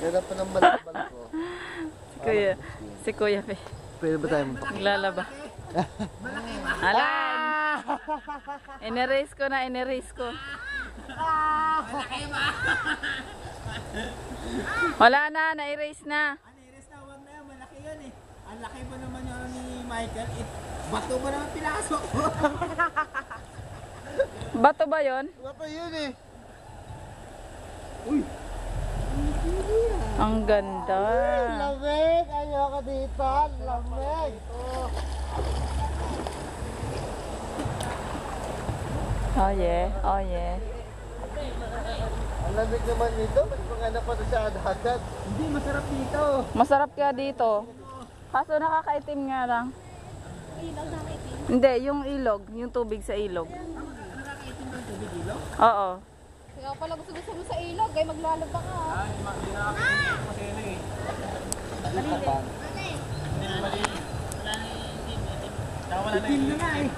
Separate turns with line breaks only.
Ganda pa ng balak ko.
Si Kuya Pe.
Pwede ba tayo mapak?
Naglalaba. Alan! Inerase ko na, inerase ko. Wala na, na-erase na.
Na-erase na, huwag na yan, malaki yun eh. Ang laki mo naman yun ni Michael, bato mo naman pinasok mo.
Bato ba yon?
Bato yun eh.
Uy!
Ang ganda.
Lamig! Ayoko dito. Lamig!
Oh yeah, oh yeah.
Ang lamig naman nito. Mas panganap pa sa dagat.
Hindi, masarap dito.
Masarap kaya dito. Kaso nakakaitim nga lang. Hindi, yung ilog, yung tubig sa ilog.
Nakakaitim ng tubig ilog?
Oo.
Kaya pala gusto mo sa ilog, ay maglalaba ka.
Hindi nakakaitim kasi ano eh. Itim na nga eh.